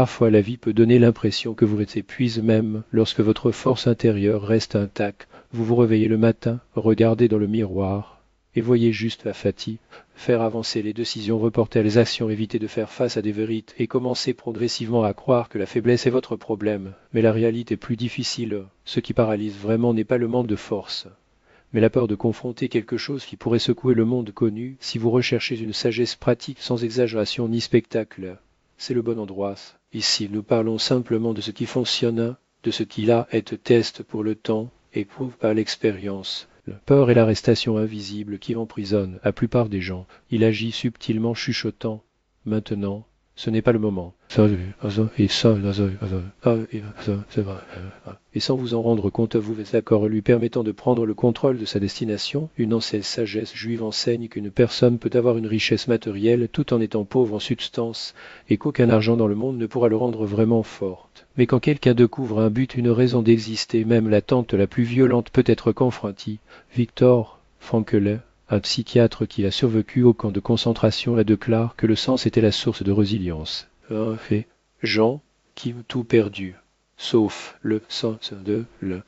Parfois la vie peut donner l'impression que vous vous épuisez même lorsque votre force intérieure reste intacte. Vous vous réveillez le matin, regardez dans le miroir et voyez juste la fatigue, faire avancer les décisions, reporter les actions, éviter de faire face à des vérités et commencer progressivement à croire que la faiblesse est votre problème. Mais la réalité est plus difficile. Ce qui paralyse vraiment n'est pas le manque de force, mais la peur de confronter quelque chose qui pourrait secouer le monde connu. Si vous recherchez une sagesse pratique sans exagération ni spectacle, c'est le bon endroit. Ici, nous parlons simplement de ce qui fonctionne, de ce qui là est test pour le temps et prouve par l'expérience. La peur est l'arrestation invisible qui emprisonne la plupart des gens. Il agit subtilement chuchotant. Maintenant, ce n'est pas le moment. Et sans vous en rendre compte, vous êtes d'accord, lui permettant de prendre le contrôle de sa destination. Une ancienne sagesse juive enseigne qu'une personne peut avoir une richesse matérielle tout en étant pauvre en substance et qu'aucun argent dans le monde ne pourra le rendre vraiment forte. Mais quand quelqu'un découvre un but, une raison d'exister, même l'attente la plus violente peut être confrontée. Victor Frankl, un psychiatre qui a survécu au camp de concentration, la déclare que le sens était la source de résilience. En fait, Jean qui ont tout perdu, sauf le sens de la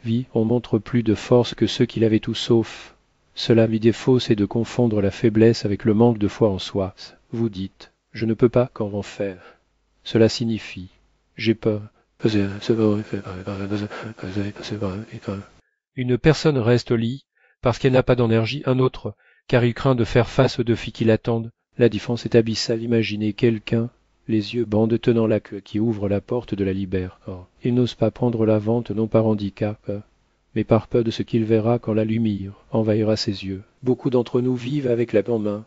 vie, on montre plus de force que ceux qui l'avaient tout sauf. Cela, l'idée fausse est de confondre la faiblesse avec le manque de foi en soi. Vous dites, je ne peux pas qu'en en faire. Cela signifie, j'ai peur. Une personne reste au lit parce qu'elle n'a pas d'énergie, un autre car il craint de faire face aux défis qui l'attendent. La différence est abyssale. Imaginez quelqu'un, les yeux bandés, tenant la queue qui ouvre la porte de la liberté. Or, il n'ose pas prendre la vente, non par handicap, mais par peur de ce qu'il verra quand la lumière envahira ses yeux. Beaucoup d'entre nous vivent avec la en main,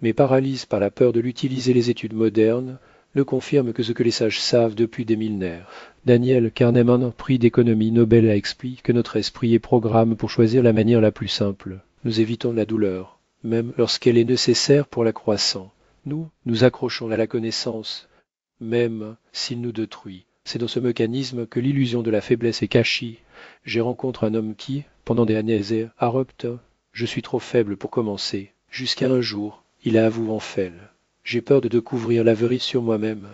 mais paralysés par la peur de l'utiliser. Les études modernes ne confirment que ce que les sages savent depuis des millénaires. Daniel Kahneman, prix d'économie Nobel, a expliqué que notre esprit est programme pour choisir la manière la plus simple. Nous évitons la douleur, même lorsqu'elle est nécessaire pour la croissance. Nous nous accrochons à la connaissance, même s'il nous détruit. C'est dans ce mécanisme que l'illusion de la faiblesse est cachée. J'ai rencontré un homme qui, pendant des années, a repté « Je suis trop faible pour commencer ». Jusqu'à un jour, il a avoué en fait. J'ai peur de découvrir la vérité sur moi-même.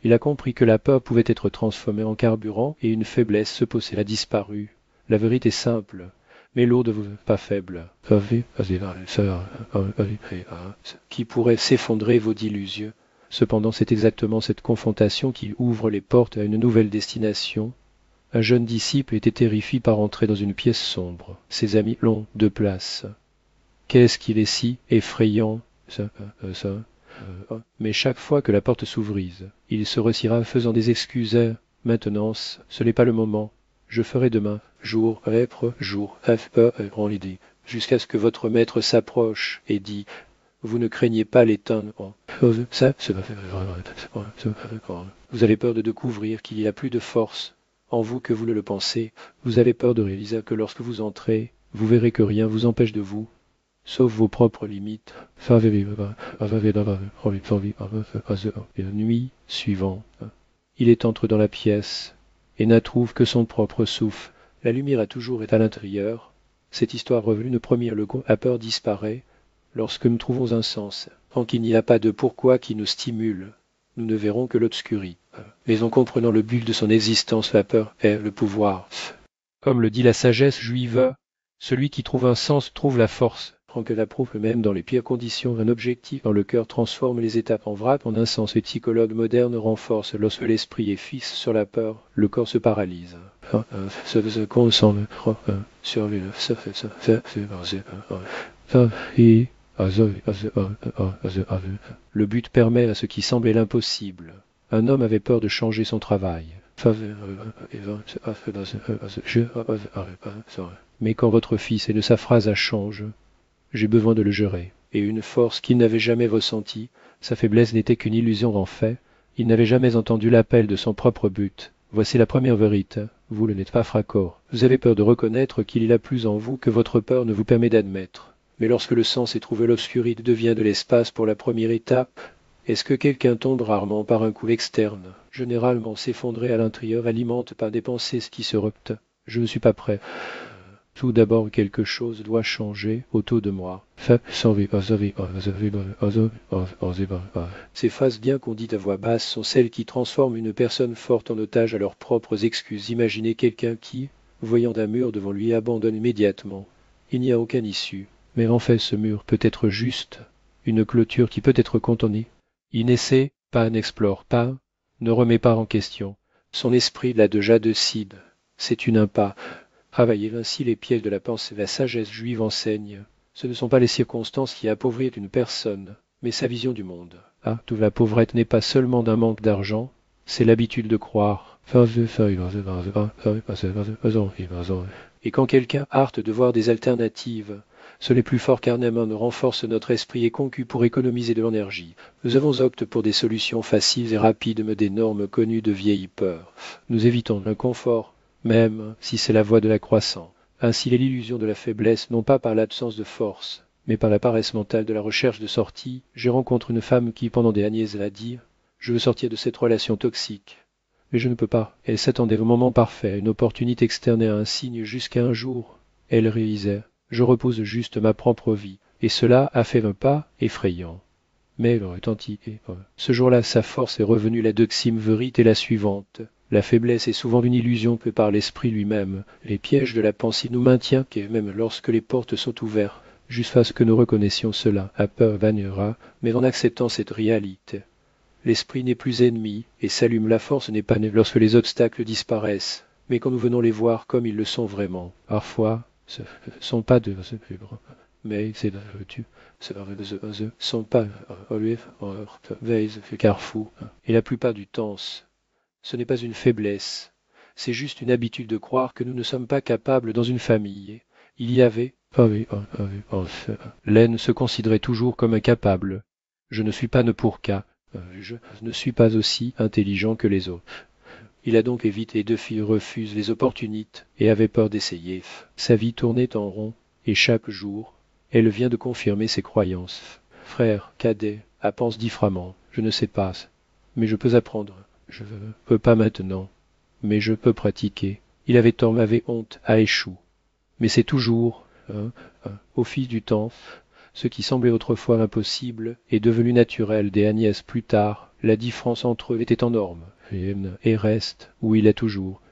Il a compris que la peur pouvait être transformée en carburant et une faiblesse se posait, a disparu. La vérité est simple, mais lourde, pas faible, qui pourrait s'effondrer vos d'illusions. Cependant, c'est exactement cette confrontation qui ouvre les portes à une nouvelle destination. Un jeune disciple était terrifié par entrer dans une pièce sombre. Ses amis l'ont de place. Qu'est-ce qu'il est si effrayant, mais chaque fois que la porte s'ouvrise, il se retira faisant des excuses. Maintenant, ce n'est pas le moment. Je ferai demain, jour, après jour, en l'idée, jusqu'à ce que votre maître s'approche et dit, vous ne craignez pas l'étonnement. Vous avez peur de découvrir qu'il y a plus de force en vous que vous ne le pensez. Vous avez peur de réaliser que lorsque vous entrez, vous verrez que rien vous empêche de vous, sauf vos propres limites. La nuit suivante, il est entré dans la pièce et n'a trouvé que son propre souffle. La lumière a toujours été à l'intérieur. Cette histoire revenue, le premier la peur disparaît lorsque nous trouvons un sens. Tant qu'il n'y a pas de pourquoi qui nous stimule, nous ne verrons que l'obscurité. Mais en comprenant le but de son existence, la peur est le pouvoir. Comme le dit la sagesse juive, celui qui trouve un sens trouve la force. Que la prouve même dans les pires conditions, un objectif dans le cœur transforme les étapes en vrac, en un sens. Les psychologues modernes renforcent lorsque l'esprit est fixe sur la peur, le corps se paralyse. Le but permet à ce qui semblait l'impossible. Un homme avait peur de changer son travail. Mais quand votre fils est de sa phrase à change, j'ai besoin de le gérer. Et une force qu'il n'avait jamais ressentie, sa faiblesse n'était qu'une illusion en fait, il n'avait jamais entendu l'appel de son propre but. Voici la première vérité, vous n'êtes pas fracor. Vous avez peur de reconnaître qu'il y a plus en vous que votre peur ne vous permet d'admettre. Mais lorsque le sens est trouvé, l'obscurité devient de l'espace pour la première étape. Est-ce que quelqu'un tombe rarement par un coup externe? Généralement s'effondrer à l'intérieur alimente par des pensées qui se reptent. Je ne suis pas prêt. Tout d'abord quelque chose doit changer autour de moi. Ces phrases bien qu'on dit à voix basse sont celles qui transforment une personne forte en otage à leurs propres excuses. Imaginez quelqu'un qui, voyant un mur devant lui, abandonne immédiatement. Il n'y a aucune issue. Mais en fait, ce mur peut être juste, une clôture qui peut être contournée. Il n'essaie pas, n'explore pas, ne remet pas en question. Son esprit l'a déjà de cide. C'est une impasse. Travailler ainsi les pièges de la pensée, la sagesse juive enseigne. Ce ne sont pas les circonstances qui appauvrissent une personne, mais sa vision du monde. Ah, toute la pauvrette n'est pas seulement d'un manque d'argent, c'est l'habitude de croire. Et quand quelqu'un hâte de voir des alternatives, ce n'est plus fort qu'un ne renforce notre esprit et concu pour économiser de l'énergie. Nous avons opté pour des solutions faciles et rapides, mais des normes connues de vieilles peurs. Nous évitons l'inconfort, même si c'est la voie de la croissance. Ainsi l'illusion de la faiblesse, non pas par l'absence de force, mais par la paresse mentale de la recherche de sortie. J'ai rencontré une femme qui, pendant des années, l'a dit, je veux sortir de cette relation toxique. Mais je ne peux pas. Elle s'attendait au moment parfait, à une opportunité externe et à un signe jusqu'à un jour. Elle réalisait, je repose juste ma propre vie. Et cela a fait un pas effrayant. Mais elle retentit. Ce jour-là, sa force est revenue. La doxime verite est la suivante. La faiblesse est souvent une illusion que par l'esprit lui-même. Les pièges de la pensée nous maintiennent, que même lorsque les portes sont ouvertes, jusqu'à ce que nous reconnaissions cela. La peur vainera, mais en acceptant cette réalité. L'esprit n'est plus ennemi, et s'allume la force n'est pas lorsque les obstacles disparaissent, mais quand nous venons les voir comme ils le sont vraiment. Parfois, ce sont pas de mais c'est sont pas carrefour. Et la plupart du temps, ce n'est pas une faiblesse, c'est juste une habitude de croire que nous ne sommes pas capables dans une famille. Il y avait, Laine se considérait toujours comme incapable. Je ne suis pas ne pour qu'à. Je ne suis pas aussi intelligent que les autres. Il a donc évité deux filles refusent les opportunités et avait peur d'essayer. Sa vie tournait en rond et chaque jour, elle vient de confirmer ses croyances. Frère, cadet, pense différemment. Je ne sais pas, mais je peux apprendre. Je ne peux pas maintenant, mais je peux pratiquer. Il avait tort, m'avait honte, a échoué. Mais c'est toujours, au fil du temps, ce qui semblait autrefois impossible est devenu naturel. Des Agnès plus tard, la différence entre eux était énorme. Et reste, où il a toujours,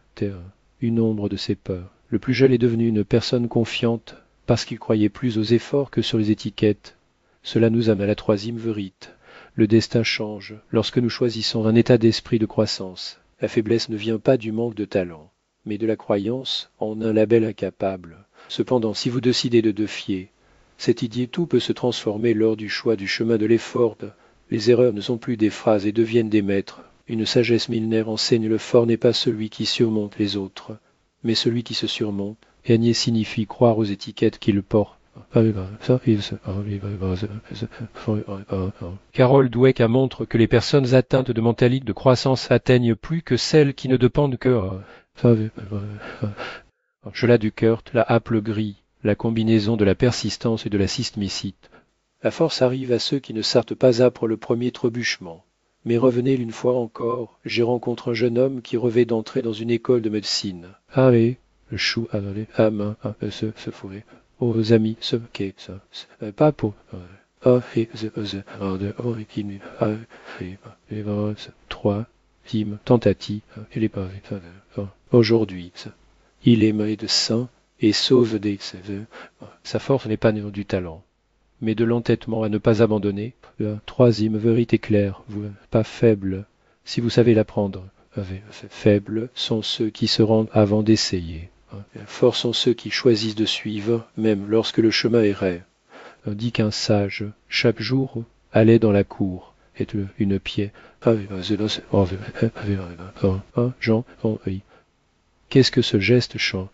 une ombre de ses peurs. Le plus jeune est devenu une personne confiante parce qu'il croyait plus aux efforts que sur les étiquettes. Cela nous amène à la troisième vérité. Le destin change lorsque nous choisissons un état d'esprit de croissance. La faiblesse ne vient pas du manque de talent, mais de la croyance en un label incapable. Cependant, si vous décidez de défier cette idée, tout peut se transformer lors du choix du chemin de l'effort. Les erreurs ne sont plus des phrases et deviennent des maîtres. Une sagesse millénaire enseigne le fort n'est pas celui qui surmonte les autres, mais celui qui se surmonte. Et nier signifie croire aux étiquettes qu'il porte. Carol Dweck montre que les personnes atteintes de mentalité de croissance atteignent plus que celles qui ne dépendent que Angela Duckert, la apple gris, la combinaison de la persistance et de la systémicite. La force arrive à ceux qui ne sartent pas âpre le premier trébuchement. Mais revenez une fois encore, j'ai rencontré un jeune homme qui rêvait d'entrer dans une école de médecine. Ah oui, le chou a donné à main, se fourrer. Aux amis, ce qu'est ça, pas pour. Trois, tentative, et les pavés. Aujourd'hui, il est médecin et sauve des. Sa force n'est pas du talent, mais de l'entêtement à ne pas abandonner. La troisième vérité claire, vous pas faible, si vous savez l'apprendre. Faibles sont ceux qui se rendent avant d'essayer. Forts sont ceux qui choisissent de suivre, même lorsque le chemin est raide. Dit qu'un sage, chaque jour, allait dans la cour, et une pierre. Jean, oui. Qu'est-ce que ce geste chant?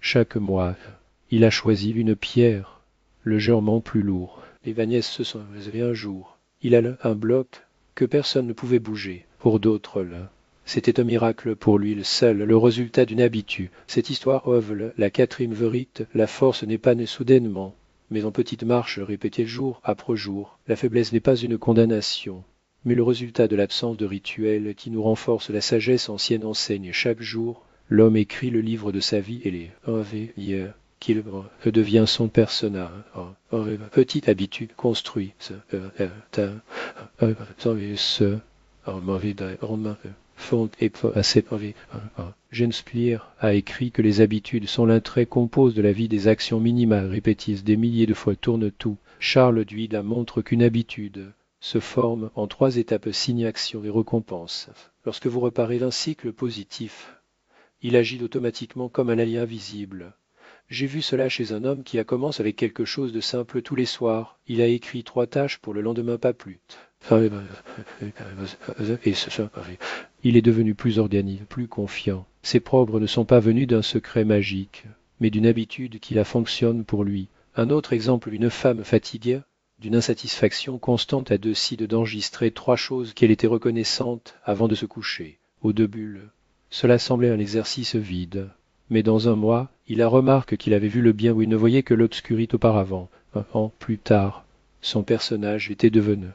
Chaque mois, il a choisi une pierre, légèrement plus lourd. Les Vagnès se sont réservés un jour. Il a là un bloc que personne ne pouvait bouger. Pour d'autres, là, c'était un miracle pour lui, le seul, le résultat d'une habitude. Cette histoire oeuvre la quatrième vérité. La force n'est pas née soudainement, mais en petites marches répétées jour après jour. La faiblesse n'est pas une condamnation, mais le résultat de l'absence de rituel qui nous renforce. La sagesse ancienne enseigne chaque jour L'homme écrit le livre de sa vie et les qu'il devient son personnage. Petite habitude construite. Shakespeare a écrit que les habitudes sont l'intrait compose de la vie des actions minimales répétées des milliers de fois tourne-tout. Charles Duhigg montre qu'une habitude se forme en 3 étapes: signe, action et récompense. Lorsque vous reparez d'un cycle positif, il agit automatiquement comme un allié invisible. J'ai vu cela chez un homme qui a commencé avec quelque chose de simple tous les soirs. Il a écrit 3 tâches pour le lendemain, pas plus. Il est devenu plus organisé, plus confiant. Ses progrès ne sont pas venus d'un secret magique, mais d'une habitude qui la fonctionne pour lui. Un autre exemple, une femme fatiguée d'une insatisfaction constante a décidé d'enregistrer 3 choses qu'elle était reconnaissante avant de se coucher. Au début, cela semblait un exercice vide. Mais dans un mois, il a remarqué qu'il avait vu le bien où il ne voyait que l'obscurité auparavant. Un an plus tard, son personnage était devenu.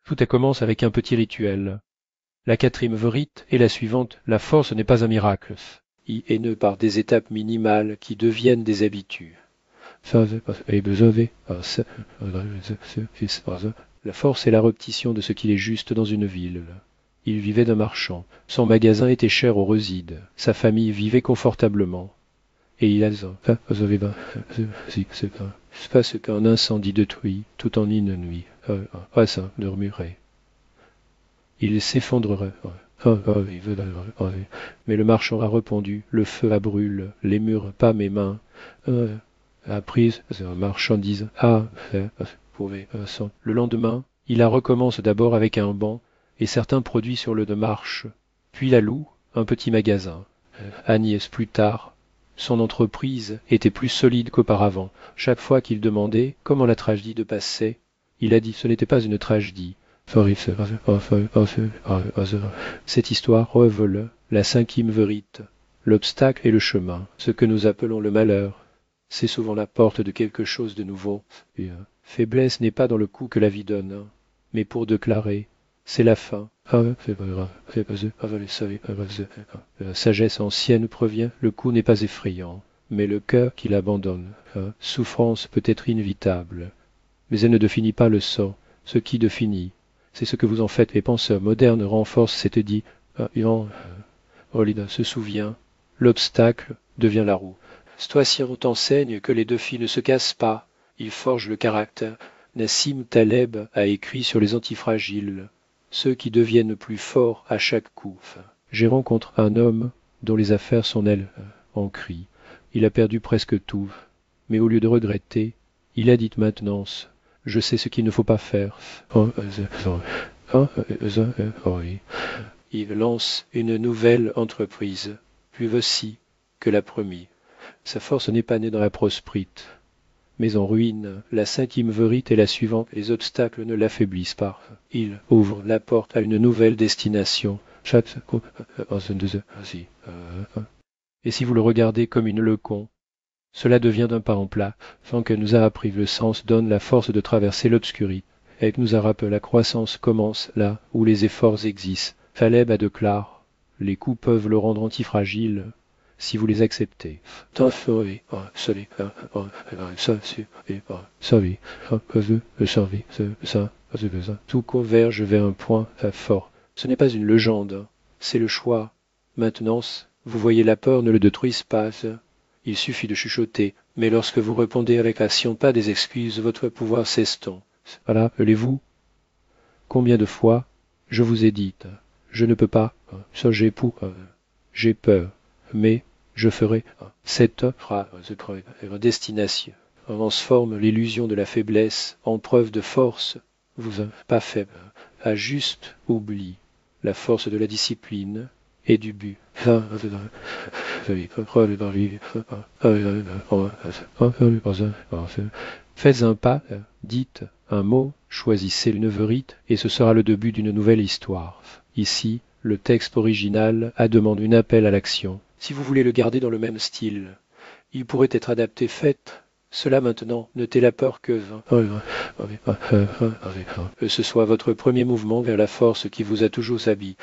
Tout commence avec un petit rituel. La 4e vérité est la suivante: la force n'est pas un miracle. Il est né par des étapes minimales qui deviennent des habitudes. La force est la repétition de ce qu'il est juste dans une ville. Il vivait d'un marchand. Son magasin était cher aux Rosides. Sa famille vivait confortablement. Et il a c'est pas ce qu'un incendie détruit tout en une nuit. Ça murmurait. Il s'effondrerait. Mais le marchand a répondu: le feu a brûlé, les murs pas mes mains. A prise marchandise. Le lendemain, il a recommence d'abord avec un banc et certains produits sur le de marche, puis la loue, un petit magasin. Agnès plus tard, son entreprise était plus solide qu'auparavant. Chaque fois qu'il demandait comment la tragédie de passait, il a dit: ce n'était pas une tragédie. Cette histoire révèle la 5e vérité. L'obstacle est le chemin. Ce que nous appelons le malheur, c'est souvent la porte de quelque chose de nouveau. Faiblesse n'est pas dans le coup que la vie donne, mais pour déclarer: c'est la fin. La sagesse ancienne provient: le coup n'est pas effrayant, mais le cœur qui l'abandonne. Souffrance peut être inévitable, mais elle ne définit pas le sort. Ce qui définit, c'est ce que vous en faites. Les penseurs modernes renforcent cette idée. Olida se souvient: l'obstacle devient la roue. Stoicien t'enseigne que les 2 filles ne se cassent pas, ils forgent le caractère. Nassim Taleb a écrit sur les antifragiles: ceux qui deviennent plus forts à chaque coup. J'ai rencontré un homme dont les affaires sont en cri. Il a perdu presque tout, mais au lieu de regretter, il a dit maintenance: je sais ce qu'il ne faut pas faire. Il lance une nouvelle entreprise, plus aussi que la première. Sa force n'est pas née dans la prospérité, mais en ruine. La 5e vérité est la suivante: les obstacles ne l'affaiblissent pas. Il ouvre la porte à une nouvelle destination. Et si vous le regardez comme une leçon, cela devient d'un pas en plat. Franck nous a appris le sens donne la force de traverser l'obscurité. Et nous a rappelé la croissance commence là où les efforts existent. Taleb a déclaré: les coups peuvent le rendre antifragile si vous les acceptez. Tout converge vers un point fort. Ce n'est pas une légende, c'est le choix. Maintenant, vous voyez, la peur ne le détruise pas. Il suffit de chuchoter, mais lorsque vous répondez avec passion, pas des excuses, votre pouvoir s'estompe. Voilà, allez-vous. Combien de fois je vous ai dit: je ne peux pas, ça j'ai peur, mais je ferai. Cette destination transforme l'illusion de la faiblesse en preuve de force. Vous pas faible, à juste oubli la force de la discipline et du but. Faites un pas, dites un mot, choisissez une vérité, et ce sera le début d'une nouvelle histoire. Ici, le texte original a demandé un appel à l'action. Si vous voulez le garder dans le même style, il pourrait être adapté. Faites cela maintenant, notez la peur que ce soit votre premier mouvement vers la force qui vous a toujours habillé.